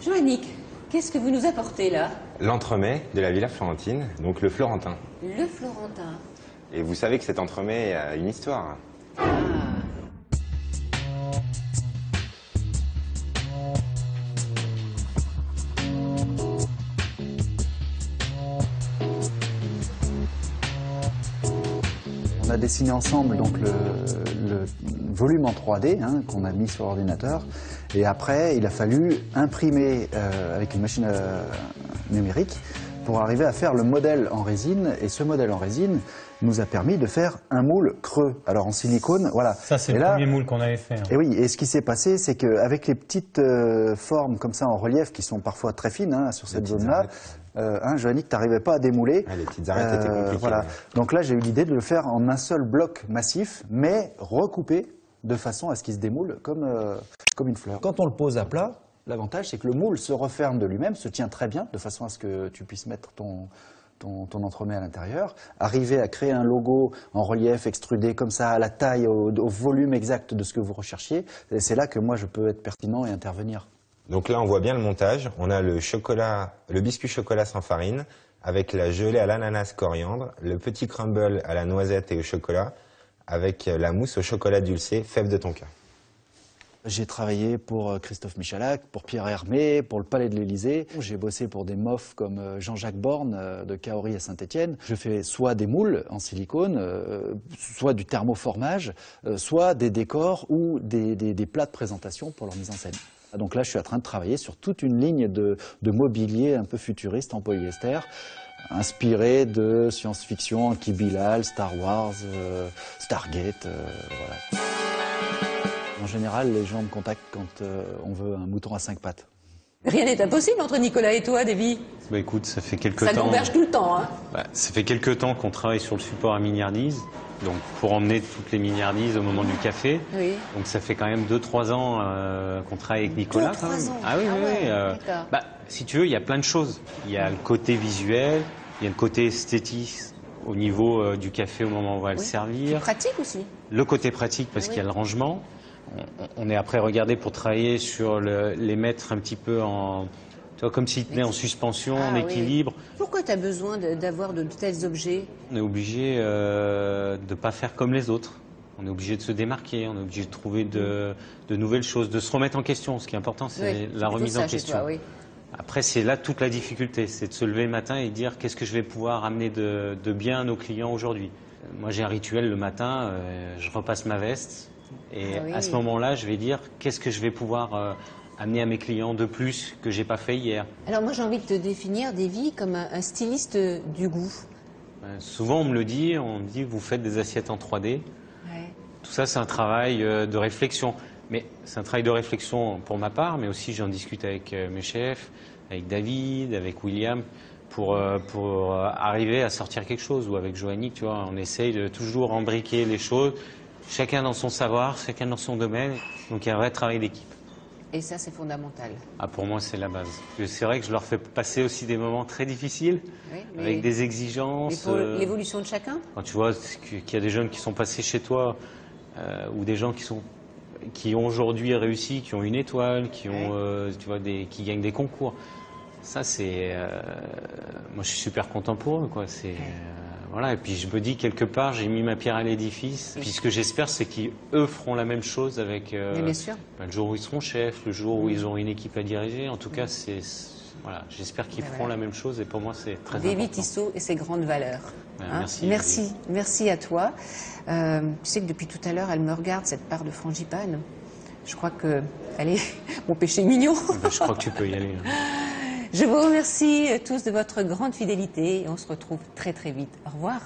Joannick, qu'est-ce que vous nous apportez là? L'entremets de la Villa Florentine, donc le Florentin. Le Florentin. Et vous savez que cet entremets a une histoire. Ah. On a dessiné ensemble donc le volume en 3D qu'on a mis sur l'ordinateur et après il a fallu imprimer avec une machine numérique pour arriver à faire le modèle en résine et ce modèle en résine nous a permis de faire un moule creux. Alors en silicone, voilà. Ça c'est le premier moule qu'on avait fait. Et oui, et ce qui s'est passé, c'est qu'avec les petites formes comme ça en relief qui sont parfois très fines sur cette zone-là, Joannick, tu n'arrivais pas à démouler. Ah, les petites arêtes étaient compliquées. Voilà. Ouais. Donc là, j'ai eu l'idée de le faire en un seul bloc massif, mais recoupé de façon à ce qu'il se démoule comme une fleur. Quand on le pose à plat, l'avantage, c'est que le moule se referme de lui-même, se tient très bien, de façon à ce que tu puisses mettre ton entremets à l'intérieur, arriver à créer un logo en relief extrudé comme ça, à la taille, au volume exact de ce que vous recherchiez. C'est là que moi, je peux être pertinent et intervenir. Donc là, on voit bien le montage. On a le biscuit chocolat sans farine, avec la gelée à l'ananas coriandre, le petit crumble à la noisette et au chocolat, avec la mousse au chocolat dulcé, fève de tonka. J'ai travaillé pour Christophe Michalak, pour Pierre Hermé, pour le Palais de l'Élysée. J'ai bossé pour des mofs comme Jean-Jacques Borne de Kaori à Saint-Étienne. Je fais soit des moules en silicone, soit du thermoformage, soit des décors ou des plats de présentation pour leur mise en scène. Donc là, je suis en train de travailler sur toute une ligne de mobilier un peu futuriste en polyester, inspiré de science-fiction, Anki Bilal, Star Wars, Stargate, voilà. En général, les gens me contactent quand on veut un mouton à 5 pattes. Rien n'est impossible entre Nicolas et toi, Davy. Bah écoute, ça fait quelques temps... Ça converge tout le temps, hein. Ça fait quelques temps qu'on travaille sur le support à mignardise, donc pour emmener toutes les mignardises au moment du café. Oui. Donc ça fait quand même 2-3 ans qu'on travaille avec Nicolas. 2-3 ans. Ah oui, oui. Si tu veux, il y a plein de choses. Il y a le côté visuel, il y a le côté esthétique au niveau du café au moment où on va le servir. C'est pratique aussi. Le côté pratique parce qu'il y a le rangement. On est après regardé pour travailler sur les mettre un petit peu en... Tu vois, comme s'ils tenaient en suspension, en équilibre. Oui. Pourquoi tu as besoin d'avoir de tels objets? On est obligé de ne pas faire comme les autres. On est obligé de se démarquer, on est obligé de trouver de nouvelles choses, de se remettre en question. Ce qui est important, c'est la remise en question. Toi, oui. Après, c'est là toute la difficulté, c'est de se lever le matin et dire qu'est-ce que je vais pouvoir amener de bien à nos clients aujourd'hui. Moi, j'ai un rituel le matin, je repasse ma veste. Et à ce moment-là, je vais dire qu'est-ce que je vais pouvoir amener à mes clients de plus que j'ai pas fait hier. Alors moi, j'ai envie de te définir, Davy, comme un styliste du goût. Souvent, on me dit vous faites des assiettes en 3D. Ouais. Tout ça, c'est un travail de réflexion. Mais c'est un travail de réflexion pour ma part, mais aussi j'en discute avec mes chefs, avec David, avec William, pour arriver à sortir quelque chose. Ou avec Joannick, tu vois, on essaye de toujours embriquer les choses. Chacun dans son savoir, chacun dans son domaine. Donc il y a un vrai travail d'équipe. Et ça, c'est fondamental. Ah, pour moi, c'est la base. C'est vrai que je leur fais passer aussi des moments très difficiles, avec des exigences. Mais pour l'évolution de chacun. Quand tu vois qu'il y a des jeunes qui sont passés chez toi, ou des gens qui ont aujourd'hui réussi, qui ont une étoile, qui qui gagnent des concours. Ça, c'est... moi, je suis super content pour eux, quoi. C'est... Voilà, et puis je me dis quelque part, j'ai mis ma pierre à l'édifice. Puis ce que j'espère, c'est qu'eux feront la même chose avec bien sûr. Le jour où ils seront chefs, le jour où ils auront une équipe à diriger. En tout cas, voilà, j'espère qu'ils feront la même chose et pour moi, c'est très important. Davy Tissot et ses grandes valeurs. Merci. Merci à toi. Tu sais que depuis tout à l'heure, elle me regarde, cette part de frangipane. Je crois qu'elle est mon péché mignon. Je crois que tu peux y aller. Je vous remercie tous de votre grande fidélité et on se retrouve très très vite. Au revoir.